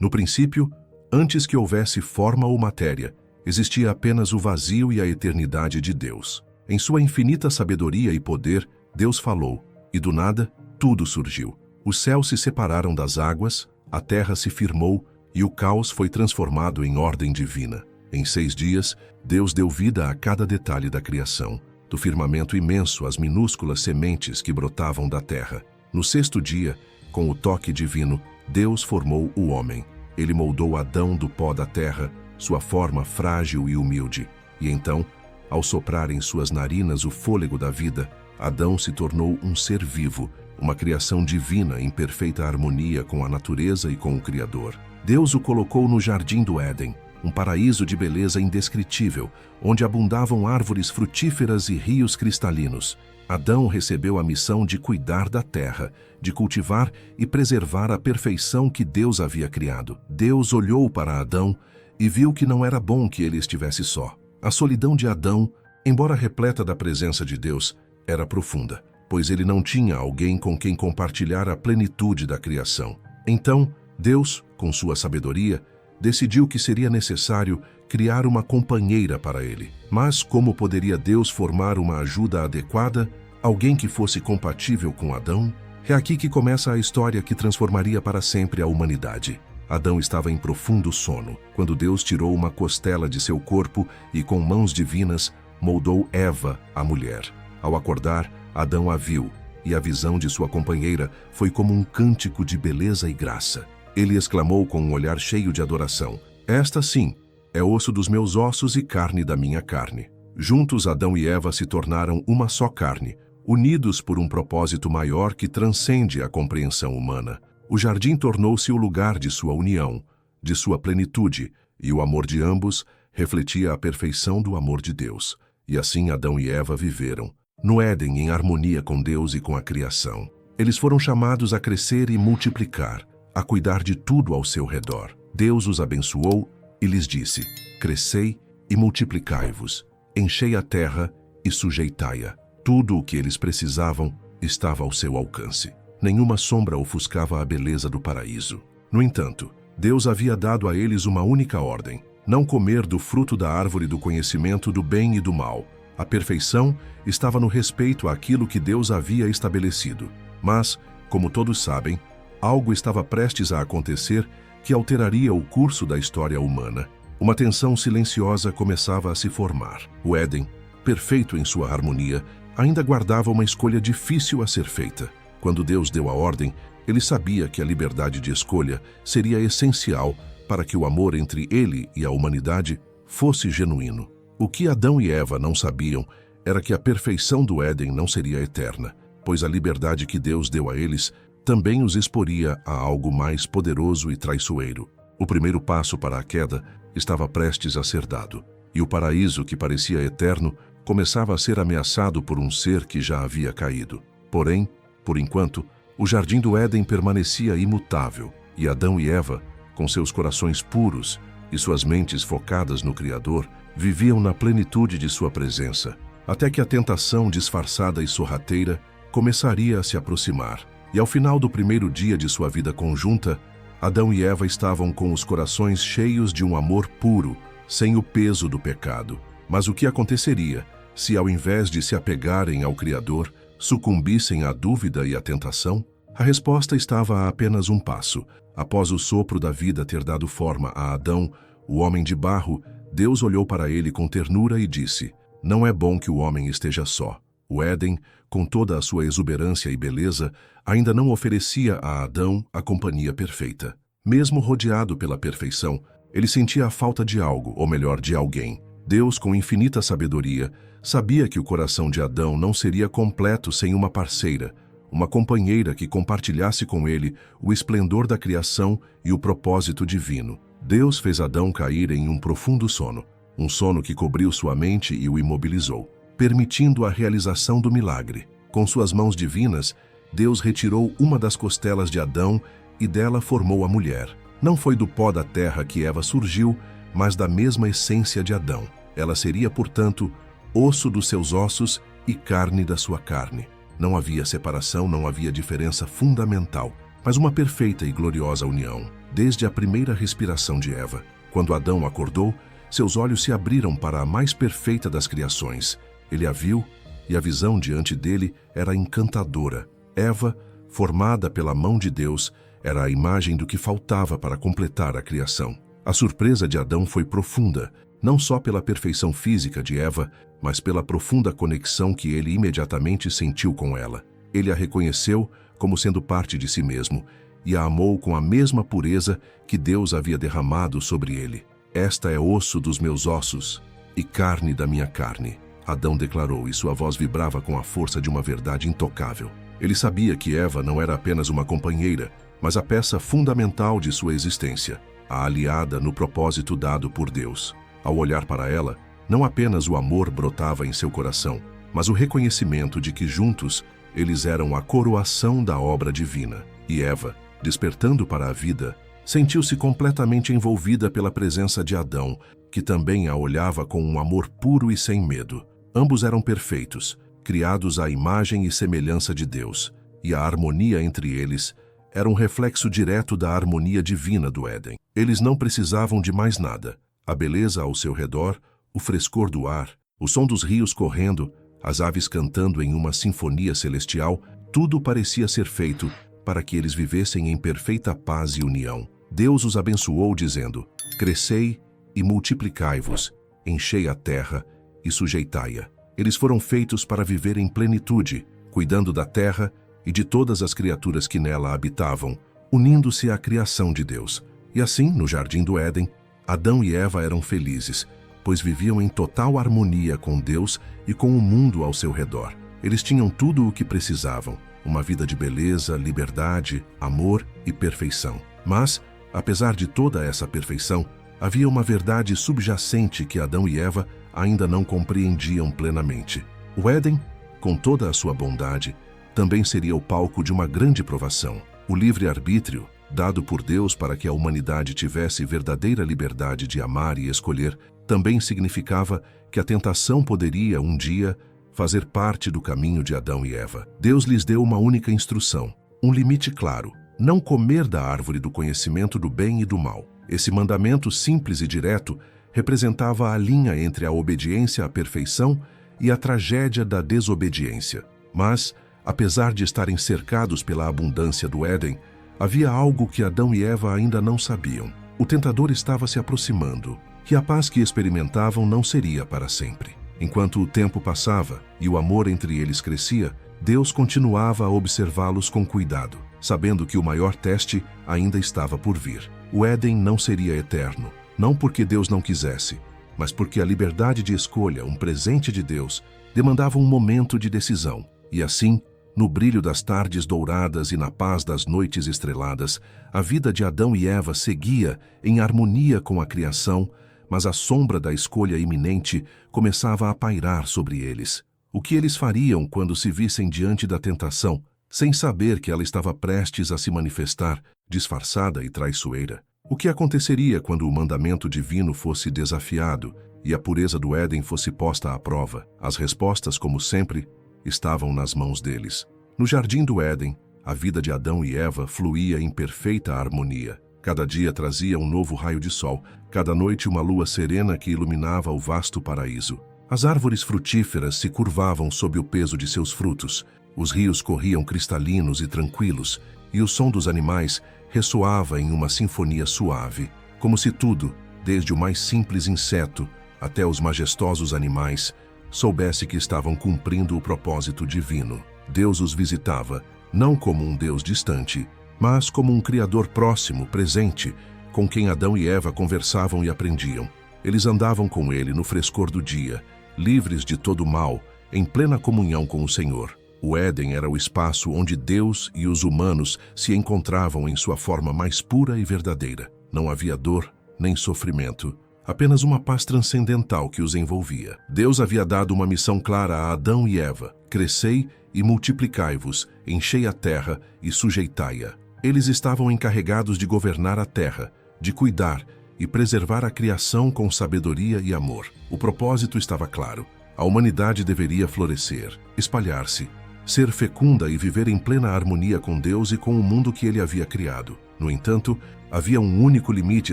No princípio, antes que houvesse forma ou matéria, existia apenas o vazio e a eternidade de Deus. Em sua infinita sabedoria e poder, Deus falou, e do nada, tudo surgiu. Os céus se separaram das águas, a terra se firmou e o caos foi transformado em ordem divina. Em 6 dias, Deus deu vida a cada detalhe da criação, do firmamento imenso às minúsculas sementes que brotavam da terra. No 6º dia, com o toque divino, Deus formou o homem. Ele moldou Adão do pó da terra, sua forma frágil e humilde. E então, ao soprar em suas narinas o fôlego da vida, Adão se tornou um ser vivo, uma criação divina em perfeita harmonia com a natureza e com o Criador. Deus o colocou no jardim do Éden, um paraíso de beleza indescritível, onde abundavam árvores frutíferas e rios cristalinos. Adão recebeu a missão de cuidar da terra, de cultivar e preservar a perfeição que Deus havia criado. Deus olhou para Adão e viu que não era bom que ele estivesse só. A solidão de Adão, embora repleta da presença de Deus, era profunda, pois ele não tinha alguém com quem compartilhar a plenitude da criação. Então, Deus, com sua sabedoria, decidiu que seria necessário criar uma companheira para ele. Mas como poderia Deus formar uma ajuda adequada, alguém que fosse compatível com Adão? É aqui que começa a história que transformaria para sempre a humanidade. Adão estava em profundo sono, quando Deus tirou uma costela de seu corpo e com mãos divinas moldou Eva, a mulher. Ao acordar, Adão a viu, e a visão de sua companheira foi como um cântico de beleza e graça. Ele exclamou com um olhar cheio de adoração: "Esta sim, é osso dos meus ossos e carne da minha carne." Juntos, Adão e Eva se tornaram uma só carne, unidos por um propósito maior que transcende a compreensão humana. O jardim tornou-se o lugar de sua união, de sua plenitude, e o amor de ambos refletia a perfeição do amor de Deus. E assim Adão e Eva viveram no Éden em harmonia com Deus e com a criação. Eles foram chamados a crescer e multiplicar, a cuidar de tudo ao seu redor. Deus os abençoou e lhes disse: "Crescei e multiplicai-vos, enchei a terra e sujeitai-a." Tudo o que eles precisavam estava ao seu alcance. Nenhuma sombra ofuscava a beleza do paraíso. No entanto, Deus havia dado a eles uma única ordem: não comer do fruto da árvore do conhecimento do bem e do mal. A perfeição estava no respeito àquilo que Deus havia estabelecido. Mas, como todos sabem, algo estava prestes a acontecer que alteraria o curso da história humana. Uma tensão silenciosa começava a se formar. O Éden, perfeito em sua harmonia, ainda guardava uma escolha difícil a ser feita. Quando Deus deu a ordem, ele sabia que a liberdade de escolha seria essencial para que o amor entre ele e a humanidade fosse genuíno. O que Adão e Eva não sabiam era que a perfeição do Éden não seria eterna, pois a liberdade que Deus deu a eles também os exporia a algo mais poderoso e traiçoeiro. O primeiro passo para a queda estava prestes a ser dado, e o paraíso que parecia eterno começava a ser ameaçado por um ser que já havia caído. Porém, por enquanto, o jardim do Éden permanecia imutável, e Adão e Eva, com seus corações puros e suas mentes focadas no Criador, viviam na plenitude de sua presença, até que a tentação disfarçada e sorrateira começaria a se aproximar. E ao final do primeiro dia de sua vida conjunta, Adão e Eva estavam com os corações cheios de um amor puro, sem o peso do pecado. Mas o que aconteceria se, ao invés de se apegarem ao Criador, sucumbissem à dúvida e à tentação? A resposta estava a apenas um passo. Após o sopro da vida ter dado forma a Adão, o homem de barro, Deus olhou para ele com ternura e disse: "Não é bom que o homem esteja só." O Éden, com toda a sua exuberância e beleza, ainda não oferecia a Adão a companhia perfeita. Mesmo rodeado pela perfeição, ele sentia a falta de algo, ou melhor, de alguém. Deus, com infinita sabedoria, sabia que o coração de Adão não seria completo sem uma parceira, uma companheira que compartilhasse com ele o esplendor da criação e o propósito divino. Deus fez Adão cair em um profundo sono, um sono que cobriu sua mente e o imobilizou, permitindo a realização do milagre. Com suas mãos divinas, Deus retirou uma das costelas de Adão e dela formou a mulher. Não foi do pó da terra que Eva surgiu, mas da mesma essência de Adão. Ela seria, portanto, osso dos seus ossos e carne da sua carne. Não havia separação, não havia diferença fundamental, mas uma perfeita e gloriosa união. desde a primeira respiração de Eva. Quando Adão acordou, seus olhos se abriram para a mais perfeita das criações. Ele a viu, e a visão diante dele era encantadora. Eva, formada pela mão de Deus, era a imagem do que faltava para completar a criação. A surpresa de Adão foi profunda, não só pela perfeição física de Eva, mas pela profunda conexão que ele imediatamente sentiu com ela. Ele a reconheceu como sendo parte de si mesmo e a amou com a mesma pureza que Deus havia derramado sobre ele. Esta é osso dos meus ossos e carne da minha carne, Adão declarou, e sua voz vibrava com a força de uma verdade intocável. Ele sabia que Eva não era apenas uma companheira, mas a peça fundamental de sua existência, a aliada no propósito dado por Deus. Ao olhar para ela, não apenas o amor brotava em seu coração, mas o reconhecimento de que juntos eles eram a coroação da obra divina. E Eva, despertando para a vida, sentiu-se completamente envolvida pela presença de Adão, que também a olhava com um amor puro e sem medo. Ambos eram perfeitos, criados à imagem e semelhança de Deus, e a harmonia entre eles era um reflexo direto da harmonia divina do Éden. Eles não precisavam de mais nada. A beleza ao seu redor, o frescor do ar, o som dos rios correndo, as aves cantando em uma sinfonia celestial, tudo parecia ser feito para que eles vivessem em perfeita paz e união. Deus os abençoou dizendo: crescei e multiplicai-vos, enchei a terra e sujeitai-a. Eles foram feitos para viver em plenitude, cuidando da terra e de todas as criaturas que nela habitavam, unindo-se à criação de Deus. E assim, no jardim do Éden, Adão e Eva eram felizes, pois viviam em total harmonia com Deus e com o mundo ao seu redor. Eles tinham tudo o que precisavam, uma vida de beleza, liberdade, amor e perfeição. Mas, apesar de toda essa perfeição, havia uma verdade subjacente que Adão e Eva ainda não compreendiam plenamente. O Éden, com toda a sua bondade, também seria o palco de uma grande provação. O livre-arbítrio, dado por Deus para que a humanidade tivesse verdadeira liberdade de amar e escolher, também significava que a tentação poderia, um dia, fazer parte do caminho de Adão e Eva. Deus lhes deu uma única instrução, um limite claro: não comer da árvore do conhecimento do bem e do mal. Esse mandamento simples e direto representava a linha entre a obediência à perfeição e a tragédia da desobediência. Mas, apesar de estarem cercados pela abundância do Éden, havia algo que Adão e Eva ainda não sabiam. O tentador estava se aproximando, e a paz que experimentavam não seria para sempre. Enquanto o tempo passava e o amor entre eles crescia, Deus continuava a observá-los com cuidado, sabendo que o maior teste ainda estava por vir. O Éden não seria eterno, não porque Deus não quisesse, mas porque a liberdade de escolha, um presente de Deus, demandava um momento de decisão. E assim, no brilho das tardes douradas e na paz das noites estreladas, a vida de Adão e Eva seguia em harmonia com a criação, mas a sombra da escolha iminente começava a pairar sobre eles. O que eles fariam quando se vissem diante da tentação, sem saber que ela estava prestes a se manifestar, disfarçada e traiçoeira? O que aconteceria quando o mandamento divino fosse desafiado e a pureza do Éden fosse posta à prova? As respostas, como sempre, estavam nas mãos deles. No jardim do Éden, a vida de Adão e Eva fluía em perfeita harmonia. Cada dia trazia um novo raio de sol, cada noite uma lua serena que iluminava o vasto paraíso. As árvores frutíferas se curvavam sob o peso de seus frutos, os rios corriam cristalinos e tranquilos, e o som dos animais ressoava em uma sinfonia suave, como se tudo, desde o mais simples inseto até os majestosos animais, soubesse que estavam cumprindo o propósito divino. Deus os visitava, não como um Deus distante, mas como um Criador próximo, presente, com quem Adão e Eva conversavam e aprendiam. Eles andavam com ele no frescor do dia, livres de todo mal, em plena comunhão com o Senhor. O Éden era o espaço onde Deus e os humanos se encontravam em sua forma mais pura e verdadeira. Não havia dor nem sofrimento, apenas uma paz transcendental que os envolvia. Deus havia dado uma missão clara a Adão e Eva: crescei e multiplicai-vos, enchei a terra e sujeitai-a. Eles estavam encarregados de governar a terra, de cuidar e preservar a criação com sabedoria e amor. O propósito estava claro: a humanidade deveria florescer, espalhar-se, ser fecunda e viver em plena harmonia com Deus e com o mundo que ele havia criado. No entanto, Havia um único limite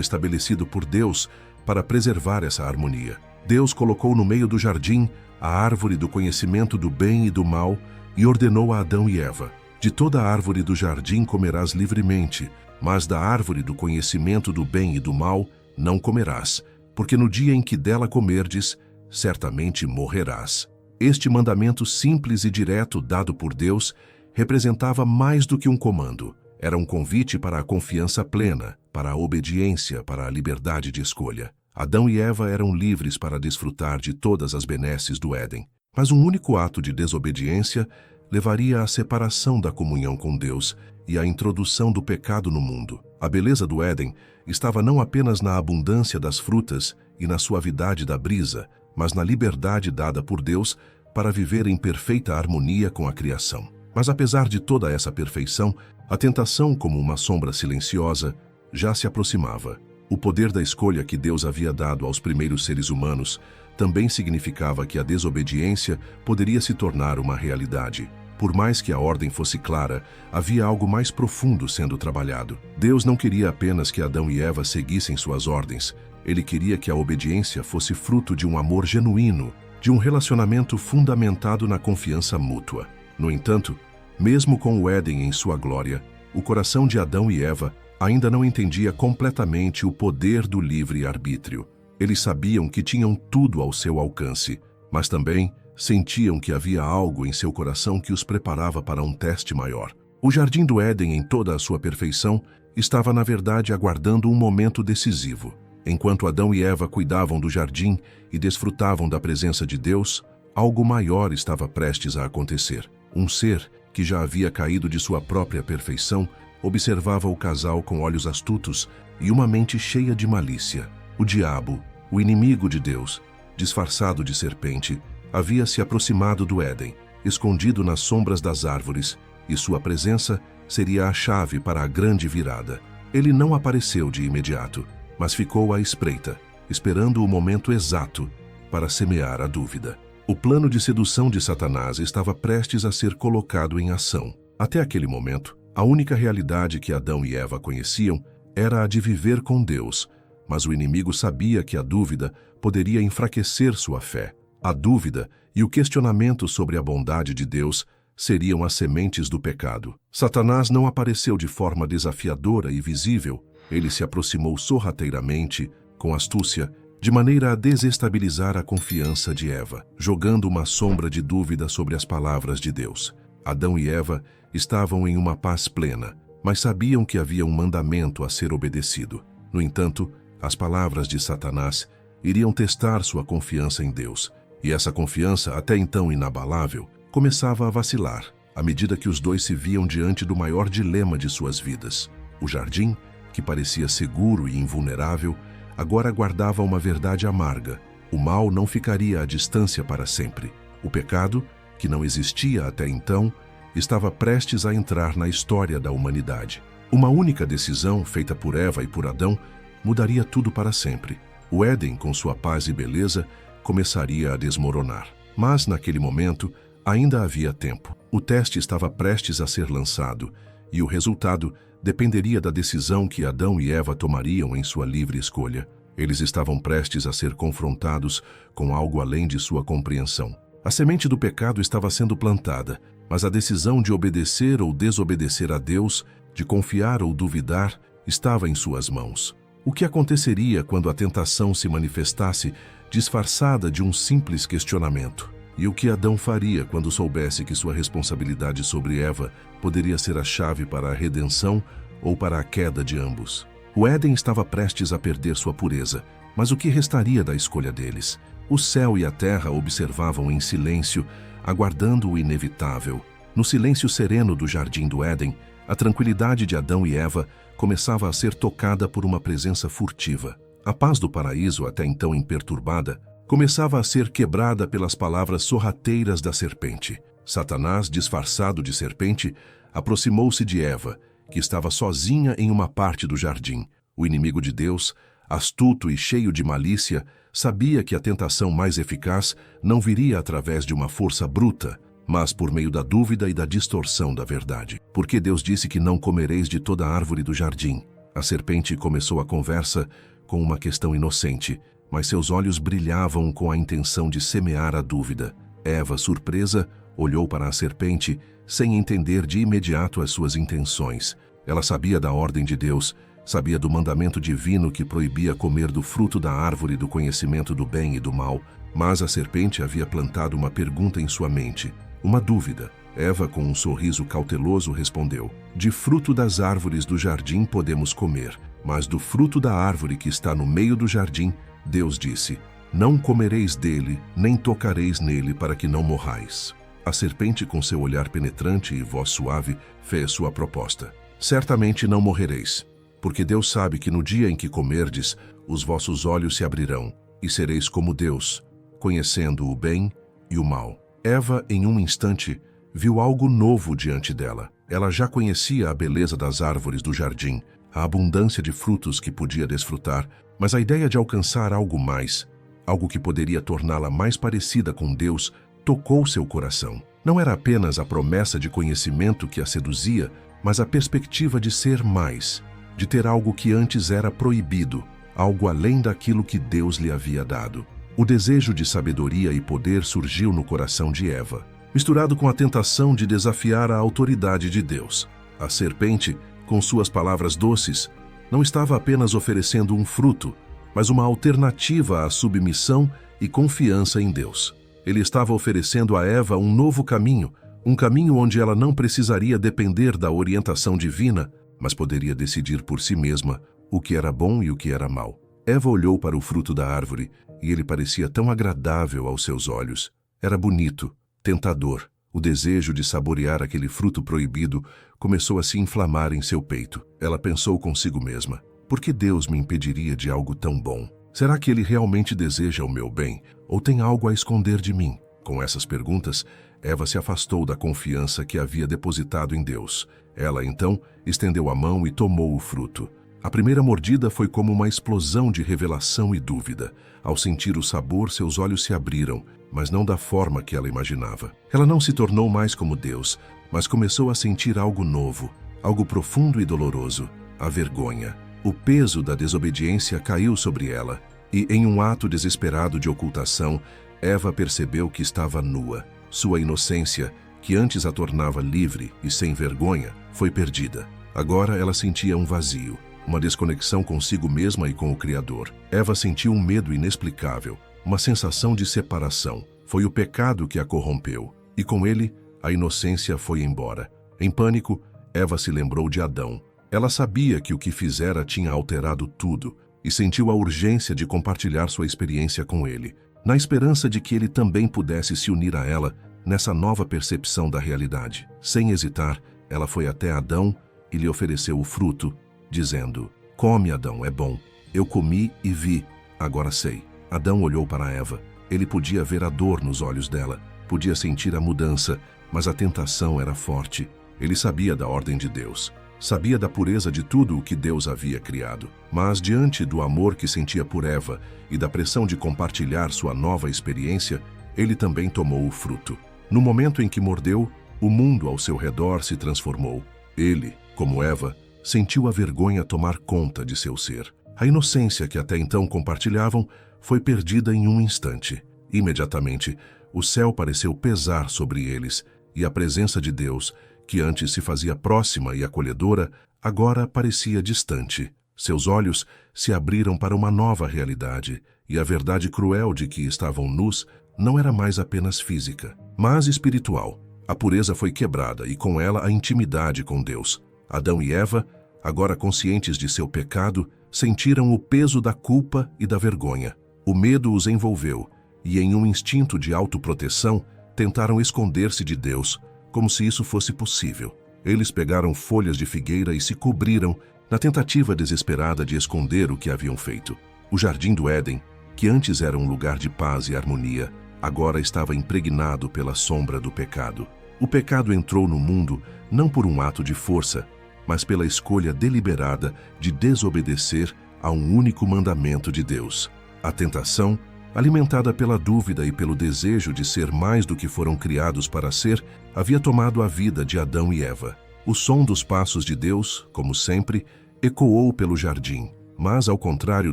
estabelecido por Deus para preservar essa harmonia. Deus colocou no meio do jardim a árvore do conhecimento do bem e do mal e ordenou a Adão e Eva: de toda a árvore do jardim comerás livremente, mas da árvore do conhecimento do bem e do mal não comerás, porque no dia em que dela comerdes, certamente morrerás. Este mandamento simples e direto dado por Deus representava mais do que um comando. Era um convite para a confiança plena, para a obediência, para a liberdade de escolha. Adão e Eva eram livres para desfrutar de todas as benesses do Éden. Mas um único ato de desobediência levaria à separação da comunhão com Deus e à introdução do pecado no mundo. A beleza do Éden estava não apenas na abundância das frutas e na suavidade da brisa, mas na liberdade dada por Deus para viver em perfeita harmonia com a criação. Mas apesar de toda essa perfeição, a tentação, como uma sombra silenciosa, já se aproximava. O poder da escolha que Deus havia dado aos primeiros seres humanos também significava que a desobediência poderia se tornar uma realidade. Por mais que a ordem fosse clara, havia algo mais profundo sendo trabalhado. Deus não queria apenas que Adão e Eva seguissem suas ordens. Ele queria que a obediência fosse fruto de um amor genuíno, de um relacionamento fundamentado na confiança mútua. No entanto, mesmo com o Éden em sua glória, o coração de Adão e Eva ainda não entendia completamente o poder do livre-arbítrio. Eles sabiam que tinham tudo ao seu alcance, mas também sentiam que havia algo em seu coração que os preparava para um teste maior. O Jardim do Éden, em toda a sua perfeição, estava na verdade aguardando um momento decisivo. Enquanto Adão e Eva cuidavam do jardim e desfrutavam da presença de Deus, algo maior estava prestes a acontecer. Um ser que já havia caído de sua própria perfeição observava o casal com olhos astutos e uma mente cheia de malícia. O diabo, o inimigo de Deus, disfarçado de serpente, havia se aproximado do Éden, escondido nas sombras das árvores, e sua presença seria a chave para a grande virada. Ele não apareceu de imediato, mas ficou à espreita, esperando o momento exato para semear a dúvida. O plano de sedução de Satanás estava prestes a ser colocado em ação. Até aquele momento, a única realidade que Adão e Eva conheciam era a de viver com Deus, mas o inimigo sabia que a dúvida poderia enfraquecer sua fé. A dúvida e o questionamento sobre a bondade de Deus seriam as sementes do pecado. Satanás não apareceu de forma desafiadora e visível. Ele se aproximou sorrateiramente, com astúcia, de maneira a desestabilizar a confiança de Eva, jogando uma sombra de dúvida sobre as palavras de Deus. Adão e Eva estavam em uma paz plena, mas sabiam que havia um mandamento a ser obedecido. No entanto, as palavras de Satanás iriam testar sua confiança em Deus, e essa confiança, até então inabalável, começava a vacilar, à medida que os dois se viam diante do maior dilema de suas vidas. O jardim, que parecia seguro e invulnerável, agora guardava uma verdade amarga. O mal não ficaria à distância para sempre. O pecado, que não existia até então, estava prestes a entrar na história da humanidade. Uma única decisão, feita por Eva e por Adão, mudaria tudo para sempre. O Éden, com sua paz e beleza, começaria a desmoronar. Mas, naquele momento, ainda havia tempo. O teste estava prestes a ser lançado, e o resultado dependeria da decisão que Adão e Eva tomariam em sua livre escolha. Eles estavam prestes a ser confrontados com algo além de sua compreensão. A semente do pecado estava sendo plantada, mas a decisão de obedecer ou desobedecer a Deus, de confiar ou duvidar, estava em suas mãos. O que aconteceria quando a tentação se manifestasse disfarçada de um simples questionamento? E o que Adão faria quando soubesse que sua responsabilidade sobre Eva poderia ser a chave para a redenção ou para a queda de ambos? O Éden estava prestes a perder sua pureza, mas o que restaria da escolha deles? O céu e a terra observavam em silêncio, aguardando o inevitável. No silêncio sereno do jardim do Éden, a tranquilidade de Adão e Eva começava a ser tocada por uma presença furtiva. A paz do paraíso, até então imperturbada, começava a ser quebrada pelas palavras sorrateiras da serpente. Satanás, disfarçado de serpente, aproximou-se de Eva, que estava sozinha em uma parte do jardim. O inimigo de Deus, astuto e cheio de malícia, sabia que a tentação mais eficaz não viria através de uma força bruta, mas por meio da dúvida e da distorção da verdade. Porque Deus disse que não comereis de toda árvore do jardim. A serpente começou a conversa com uma questão inocente, mas seus olhos brilhavam com a intenção de semear a dúvida. Eva, surpresa, olhou para a serpente, sem entender de imediato as suas intenções. Ela sabia da ordem de Deus, sabia do mandamento divino que proibia comer do fruto da árvore do conhecimento do bem e do mal, mas a serpente havia plantado uma pergunta em sua mente, uma dúvida. Eva, com um sorriso cauteloso, respondeu: de fruto das árvores do jardim podemos comer, mas do fruto da árvore que está no meio do jardim, Deus disse: não comereis dele, nem tocareis nele, para que não morrais. A serpente, com seu olhar penetrante e voz suave, fez sua proposta: certamente não morrereis, porque Deus sabe que no dia em que comerdes, os vossos olhos se abrirão, e sereis como Deus, conhecendo o bem e o mal. Eva, em um instante, viu algo novo diante dela. Ela já conhecia a beleza das árvores do jardim, a abundância de frutos que podia desfrutar, mas a ideia de alcançar algo mais, algo que poderia torná-la mais parecida com Deus, tocou seu coração. Não era apenas a promessa de conhecimento que a seduzia, mas a perspectiva de ser mais, de ter algo que antes era proibido, algo além daquilo que Deus lhe havia dado. O desejo de sabedoria e poder surgiu no coração de Eva, misturado com a tentação de desafiar a autoridade de Deus. A serpente, com suas palavras doces, não estava apenas oferecendo um fruto, mas uma alternativa à submissão e confiança em Deus. Ele estava oferecendo a Eva um novo caminho, um caminho onde ela não precisaria depender da orientação divina, mas poderia decidir por si mesma o que era bom e o que era mal. Eva olhou para o fruto da árvore e ele parecia tão agradável aos seus olhos. Era bonito, tentador. O desejo de saborear aquele fruto proibido começou a se inflamar em seu peito. Ela pensou consigo mesma: por que Deus me impediria de algo tão bom? Será que Ele realmente deseja o meu bem, ou tem algo a esconder de mim? Com essas perguntas, Eva se afastou da confiança que havia depositado em Deus. Ela, então, estendeu a mão e tomou o fruto. A primeira mordida foi como uma explosão de revelação e dúvida. Ao sentir o sabor, seus olhos se abriram, mas não da forma que ela imaginava. Ela não se tornou mais como Deus, mas começou a sentir algo novo, algo profundo e doloroso: a vergonha. O peso da desobediência caiu sobre ela, e em um ato desesperado de ocultação, Eva percebeu que estava nua. Sua inocência, que antes a tornava livre e sem vergonha, foi perdida. Agora ela sentia um vazio, uma desconexão consigo mesma e com o Criador. Eva sentiu um medo inexplicável, uma sensação de separação. Foi o pecado que a corrompeu, e com ele, a inocência foi embora. Em pânico, Eva se lembrou de Adão. Ela sabia que o que fizera tinha alterado tudo, e sentiu a urgência de compartilhar sua experiência com ele, na esperança de que ele também pudesse se unir a ela nessa nova percepção da realidade. Sem hesitar, ela foi até Adão e lhe ofereceu o fruto, dizendo: come, Adão, é bom. Eu comi e vi, agora sei. Adão olhou para Eva. Ele podia ver a dor nos olhos dela, podia sentir a mudança, mas a tentação era forte. Ele sabia da ordem de Deus, sabia da pureza de tudo o que Deus havia criado. Mas diante do amor que sentia por Eva e da pressão de compartilhar sua nova experiência, ele também tomou o fruto. No momento em que mordeu, o mundo ao seu redor se transformou. Ele, como Eva, sentiu a vergonha tomar conta de seu ser. A inocência que até então compartilhavam foi perdida em um instante. Imediatamente, o céu pareceu pesar sobre eles, e a presença de Deus, que antes se fazia próxima e acolhedora, agora parecia distante. Seus olhos se abriram para uma nova realidade, e a verdade cruel de que estavam nus não era mais apenas física, mas espiritual. A pureza foi quebrada e com ela a intimidade com Deus. Adão e Eva, agora conscientes de seu pecado, sentiram o peso da culpa e da vergonha. O medo os envolveu, e em um instinto de autoproteção, tentaram esconder-se de Deus, como se isso fosse possível. Eles pegaram folhas de figueira e se cobriram, na tentativa desesperada de esconder o que haviam feito. O jardim do Éden, que antes era um lugar de paz e harmonia, agora estava impregnado pela sombra do pecado. O pecado entrou no mundo não por um ato de força, mas pela escolha deliberada de desobedecer a um único mandamento de Deus. A tentação, alimentada pela dúvida e pelo desejo de ser mais do que foram criados para ser, havia tomado a vida de Adão e Eva. O som dos passos de Deus, como sempre, ecoou pelo jardim. Mas, ao contrário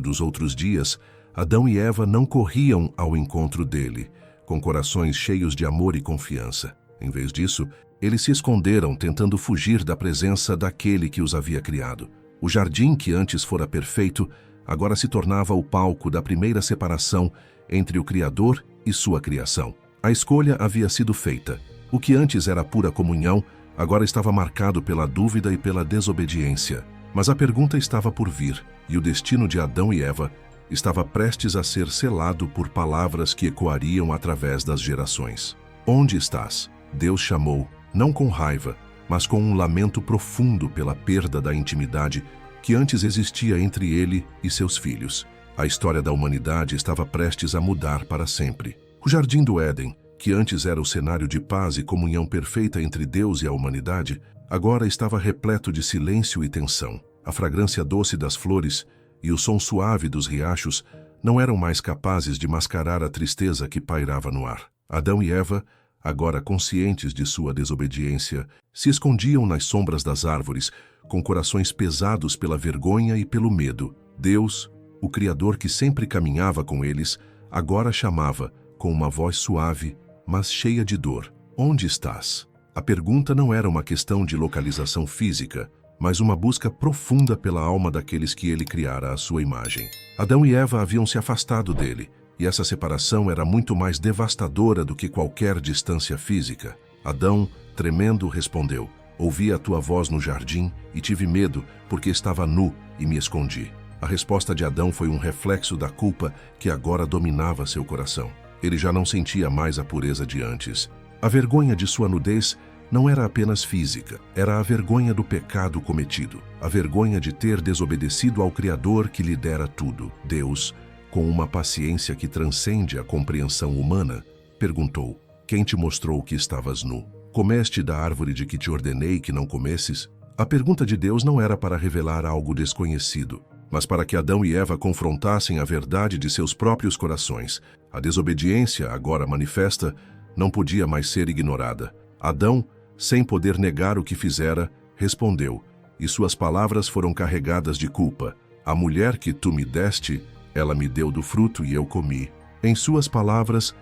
dos outros dias, Adão e Eva não corriam ao encontro dele, com corações cheios de amor e confiança. Em vez disso, eles se esconderam, tentando fugir da presença daquele que os havia criado. O jardim, que antes fora perfeito, agora se tornava o palco da primeira separação entre o Criador e sua criação. A escolha havia sido feita. O que antes era pura comunhão, agora estava marcado pela dúvida e pela desobediência. Mas a pergunta estava por vir, e o destino de Adão e Eva estava prestes a ser selado por palavras que ecoariam através das gerações. Onde estás? Deus chamou, não com raiva, mas com um lamento profundo pela perda da intimidade que antes existia entre ele e seus filhos. A história da humanidade estava prestes a mudar para sempre. O Jardim do Éden, que antes era o cenário de paz e comunhão perfeita entre Deus e a humanidade, agora estava repleto de silêncio e tensão. A fragrância doce das flores e o som suave dos riachos não eram mais capazes de mascarar a tristeza que pairava no ar. Adão e Eva, agora conscientes de sua desobediência, se escondiam nas sombras das árvores, com corações pesados pela vergonha e pelo medo. Deus, o Criador que sempre caminhava com eles, agora chamava, com uma voz suave, mas cheia de dor: onde estás? A pergunta não era uma questão de localização física, mas uma busca profunda pela alma daqueles que ele criara à sua imagem. Adão e Eva haviam se afastado dele, e essa separação era muito mais devastadora do que qualquer distância física. Adão, tremendo, respondeu: ouvi a tua voz no jardim e tive medo, porque estava nu e me escondi. A resposta de Adão foi um reflexo da culpa que agora dominava seu coração. Ele já não sentia mais a pureza de antes. A vergonha de sua nudez não era apenas física, era a vergonha do pecado cometido, a vergonha de ter desobedecido ao Criador que lhe dera tudo. Deus, com uma paciência que transcende a compreensão humana, perguntou: quem te mostrou que estavas nu? Comeste da árvore de que te ordenei que não comesses? A pergunta de Deus não era para revelar algo desconhecido, mas para que Adão e Eva confrontassem a verdade de seus próprios corações. A desobediência, agora manifesta, não podia mais ser ignorada. Adão, sem poder negar o que fizera, respondeu, e suas palavras foram carregadas de culpa: a mulher que tu me deste, ela me deu do fruto e eu comi. Em suas palavras,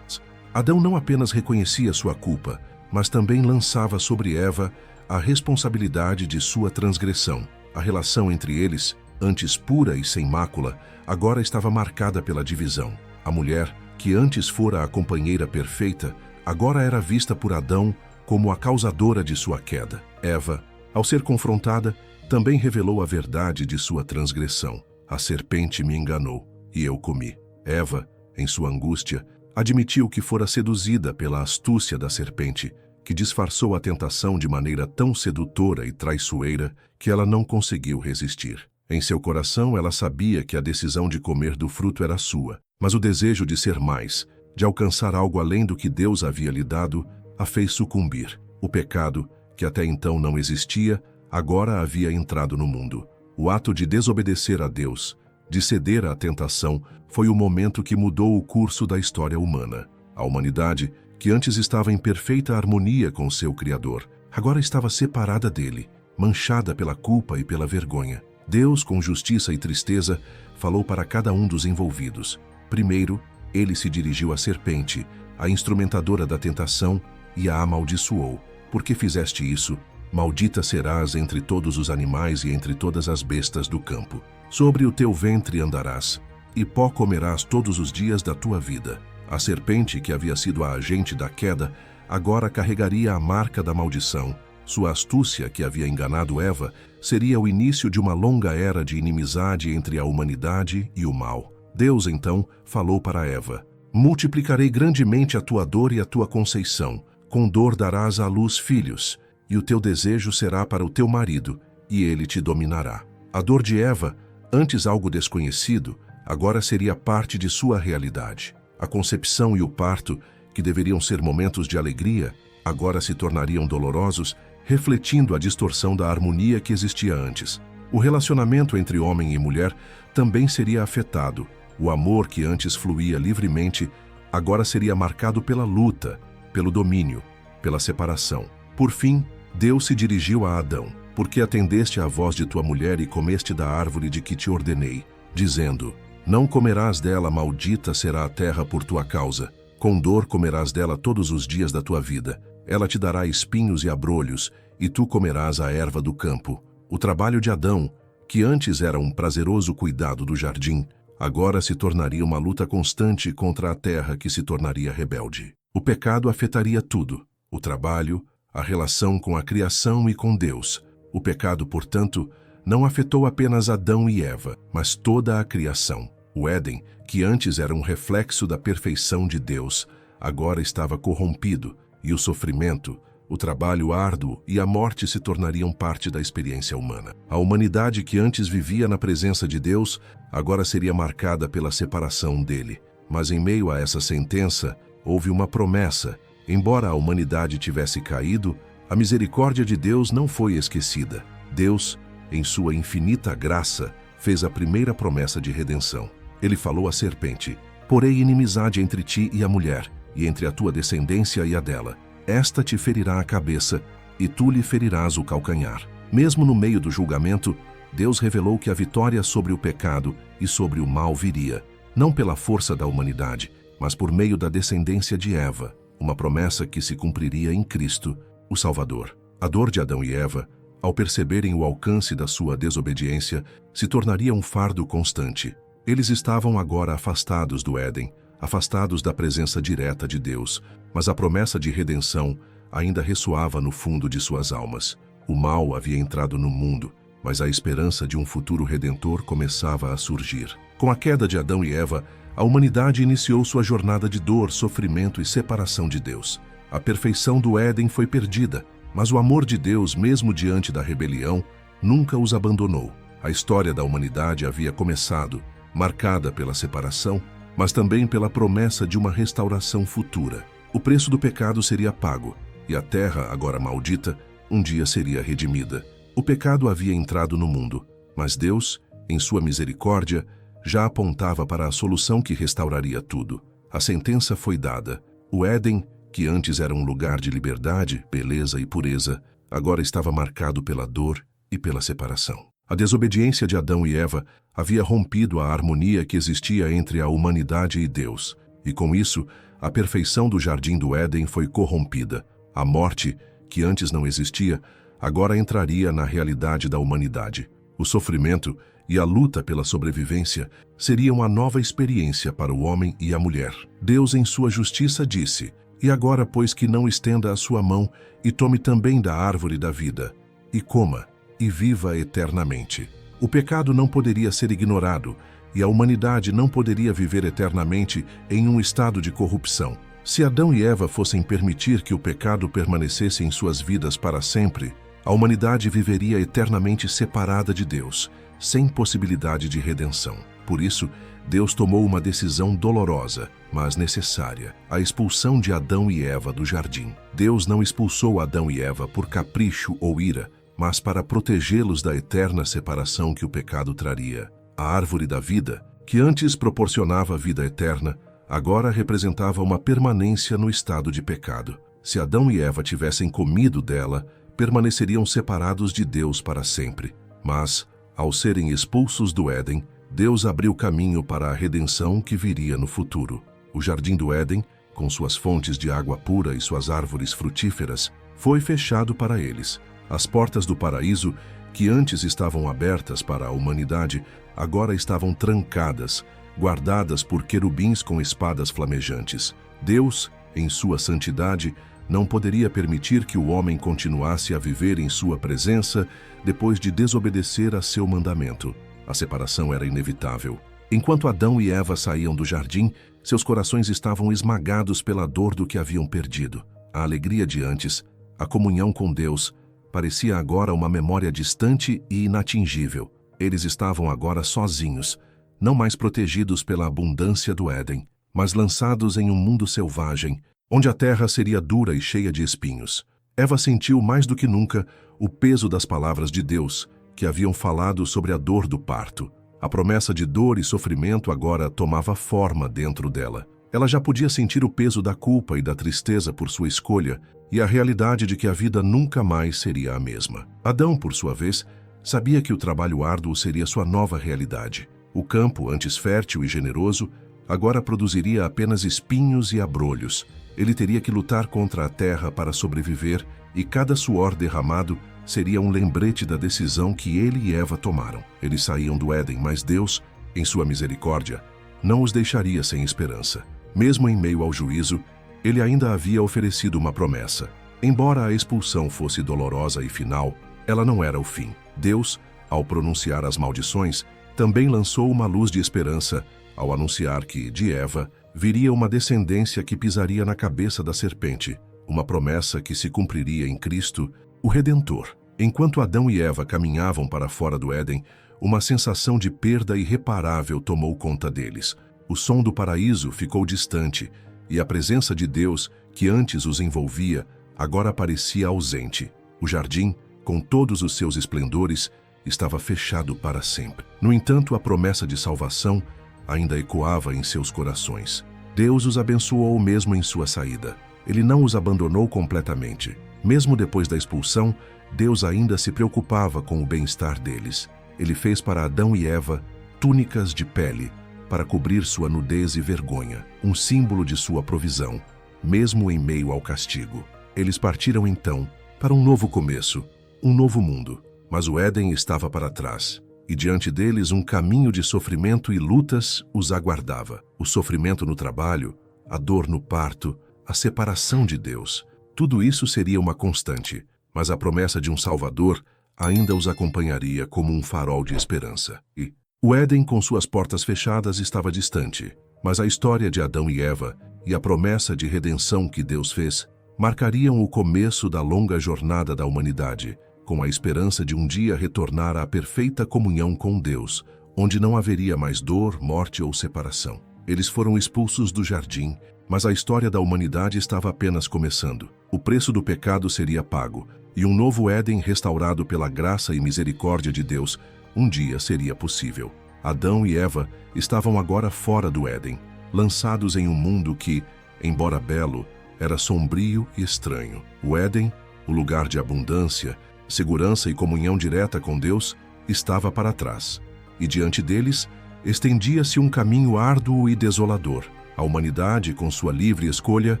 Adão não apenas reconhecia sua culpa, mas também lançava sobre Eva a responsabilidade de sua transgressão. A relação entre eles, antes pura e sem mácula, agora estava marcada pela divisão. A mulher, que antes fora a companheira perfeita, agora era vista por Adão como a causadora de sua queda. Eva, ao ser confrontada, também revelou a verdade de sua transgressão. A serpente me enganou, e eu comi. Eva, em sua angústia, admitiu que fora seduzida pela astúcia da serpente, que disfarçou a tentação de maneira tão sedutora e traiçoeira que ela não conseguiu resistir. Em seu coração, ela sabia que a decisão de comer do fruto era sua, mas o desejo de ser mais, de alcançar algo além do que Deus havia lhe dado, a fez sucumbir. O pecado, que até então não existia, agora havia entrado no mundo. O ato de desobedecer a Deus, de ceder à tentação, foi o momento que mudou o curso da história humana. A humanidade, que antes estava em perfeita harmonia com seu Criador, agora estava separada dele, manchada pela culpa e pela vergonha. Deus, com justiça e tristeza, falou para cada um dos envolvidos. Primeiro, ele se dirigiu à serpente, a instrumentadora da tentação, e a amaldiçoou. Porque fizeste isso, maldita serás entre todos os animais e entre todas as bestas do campo. Sobre o teu ventre andarás, e pó comerás todos os dias da tua vida. A serpente, que havia sido a agente da queda, agora carregaria a marca da maldição. Sua astúcia, que havia enganado Eva, seria o início de uma longa era de inimizade entre a humanidade e o mal. Deus, então, falou para Eva: multiplicarei grandemente a tua dor e a tua conceição. Com dor darás à luz filhos, e o teu desejo será para o teu marido, e ele te dominará. A dor de Eva, antes algo desconhecido, agora seria parte de sua realidade. A concepção e o parto, que deveriam ser momentos de alegria, agora se tornariam dolorosos, refletindo a distorção da harmonia que existia antes. O relacionamento entre homem e mulher também seria afetado. O amor que antes fluía livremente, agora seria marcado pela luta, pelo domínio, pela separação. Por fim, Deus se dirigiu a Adão. porque atendeste à voz de tua mulher e comeste da árvore de que te ordenei, dizendo: não comerás dela, maldita será a terra por tua causa. Com dor comerás dela todos os dias da tua vida. Ela te dará espinhos e abrolhos, e tu comerás a erva do campo. O trabalho de Adão, que antes era um prazeroso cuidado do jardim, agora se tornaria uma luta constante contra a terra que se tornaria rebelde. O pecado afetaria tudo: o trabalho, a relação com a criação e com Deus. O pecado, portanto, não afetou apenas Adão e Eva, mas toda a criação. O Éden, que antes era um reflexo da perfeição de Deus, agora estava corrompido, e o sofrimento, o trabalho árduo e a morte se tornariam parte da experiência humana. A humanidade que antes vivia na presença de Deus, agora seria marcada pela separação dele. Mas em meio a essa sentença, houve uma promessa. Embora a humanidade tivesse caído, a misericórdia de Deus não foi esquecida. Deus, em sua infinita graça, fez a primeira promessa de redenção. Ele falou à serpente: porei inimizade entre ti e a mulher, e entre a tua descendência e a dela. Esta te ferirá a cabeça, e tu lhe ferirás o calcanhar. Mesmo no meio do julgamento, Deus revelou que a vitória sobre o pecado e sobre o mal viria, não pela força da humanidade, mas por meio da descendência de Eva, uma promessa que se cumpriria em Cristo, o Salvador. A dor de Adão e Eva, ao perceberem o alcance da sua desobediência, se tornaria um fardo constante. Eles estavam agora afastados do Éden, afastados da presença direta de Deus, mas a promessa de redenção ainda ressoava no fundo de suas almas. O mal havia entrado no mundo, mas a esperança de um futuro redentor começava a surgir. Com a queda de Adão e Eva, a humanidade iniciou sua jornada de dor, sofrimento e separação de Deus. A perfeição do Éden foi perdida, mas o amor de Deus, mesmo diante da rebelião, nunca os abandonou. A história da humanidade havia começado, marcada pela separação, mas também pela promessa de uma restauração futura. O preço do pecado seria pago, e a terra, agora maldita, um dia seria redimida. O pecado havia entrado no mundo, mas Deus, em sua misericórdia, já apontava para a solução que restauraria tudo. A sentença foi dada. O Éden, que antes era um lugar de liberdade, beleza e pureza, agora estava marcado pela dor e pela separação. A desobediência de Adão e Eva havia rompido a harmonia que existia entre a humanidade e Deus, e com isso, a perfeição do jardim do Éden foi corrompida. A morte, que antes não existia, agora entraria na realidade da humanidade. O sofrimento e a luta pela sobrevivência seriam a nova experiência para o homem e a mulher. Deus, em sua justiça, disse: e agora, pois, que não estenda a sua mão e tome também da árvore da vida, e coma, e viva eternamente. O pecado não poderia ser ignorado, e a humanidade não poderia viver eternamente em um estado de corrupção. Se Adão e Eva fossem permitir que o pecado permanecesse em suas vidas para sempre, a humanidade viveria eternamente separada de Deus, sem possibilidade de redenção. Por isso, Deus tomou uma decisão dolorosa, mas necessária: a expulsão de Adão e Eva do jardim. Deus não expulsou Adão e Eva por capricho ou ira, mas para protegê-los da eterna separação que o pecado traria. A árvore da vida, que antes proporcionava vida eterna, agora representava uma permanência no estado de pecado. Se Adão e Eva tivessem comido dela, permaneceriam separados de Deus para sempre. Mas, ao serem expulsos do Éden, Deus abriu caminho para a redenção que viria no futuro. O jardim do Éden, com suas fontes de água pura e suas árvores frutíferas, foi fechado para eles. As portas do paraíso, que antes estavam abertas para a humanidade, agora estavam trancadas, guardadas por querubins com espadas flamejantes. Deus, em sua santidade, não poderia permitir que o homem continuasse a viver em sua presença depois de desobedecer a seu mandamento. A separação era inevitável. Enquanto Adão e Eva saíam do jardim, seus corações estavam esmagados pela dor do que haviam perdido. A alegria de antes, a comunhão com Deus, parecia agora uma memória distante e inatingível. Eles estavam agora sozinhos, não mais protegidos pela abundância do Éden, mas lançados em um mundo selvagem, onde a terra seria dura e cheia de espinhos. Eva sentiu mais do que nunca o peso das palavras de Deus, que haviam falado sobre a dor do parto. A promessa de dor e sofrimento agora tomava forma dentro dela. Ela já podia sentir o peso da culpa e da tristeza por sua escolha e a realidade de que a vida nunca mais seria a mesma. Adão, por sua vez, sabia que o trabalho árduo seria sua nova realidade. O campo, antes fértil e generoso, agora produziria apenas espinhos e abrolhos. Ele teria que lutar contra a terra para sobreviver e cada suor derramado seria um lembrete da decisão que ele e Eva tomaram. Eles saíam do Éden, mas Deus, em sua misericórdia, não os deixaria sem esperança. Mesmo em meio ao juízo, ele ainda havia oferecido uma promessa. Embora a expulsão fosse dolorosa e final, ela não era o fim. Deus, ao pronunciar as maldições, também lançou uma luz de esperança ao anunciar que, de Eva, viria uma descendência que pisaria na cabeça da serpente, uma promessa que se cumpriria em Cristo, o Redentor. Enquanto Adão e Eva caminhavam para fora do Éden, uma sensação de perda irreparável tomou conta deles. O som do paraíso ficou distante, e a presença de Deus, que antes os envolvia, agora parecia ausente. O jardim, com todos os seus esplendores, estava fechado para sempre. No entanto, a promessa de salvação ainda ecoava em seus corações. Deus os abençoou mesmo em sua saída. Ele não os abandonou completamente. Mesmo depois da expulsão, Deus ainda se preocupava com o bem-estar deles. Ele fez para Adão e Eva túnicas de pele, para cobrir sua nudez e vergonha, um símbolo de sua provisão, mesmo em meio ao castigo. Eles partiram então para um novo começo, um novo mundo. Mas o Éden estava para trás, e diante deles um caminho de sofrimento e lutas os aguardava. O sofrimento no trabalho, a dor no parto, a separação de Deus. Tudo isso seria uma constante, mas a promessa de um Salvador ainda os acompanharia como um farol de esperança. E o Éden, com suas portas fechadas, estava distante, mas a história de Adão e Eva e a promessa de redenção que Deus fez marcariam o começo da longa jornada da humanidade, com a esperança de um dia retornar à perfeita comunhão com Deus, onde não haveria mais dor, morte ou separação. Eles foram expulsos do jardim, mas a história da humanidade estava apenas começando. O preço do pecado seria pago, e um novo Éden restaurado pela graça e misericórdia de Deus um dia seria possível. Adão e Eva estavam agora fora do Éden, lançados em um mundo que, embora belo, era sombrio e estranho. O Éden, o lugar de abundância, segurança e comunhão direta com Deus, estava para trás, e diante deles estendia-se um caminho árduo e desolador. A humanidade, com sua livre escolha,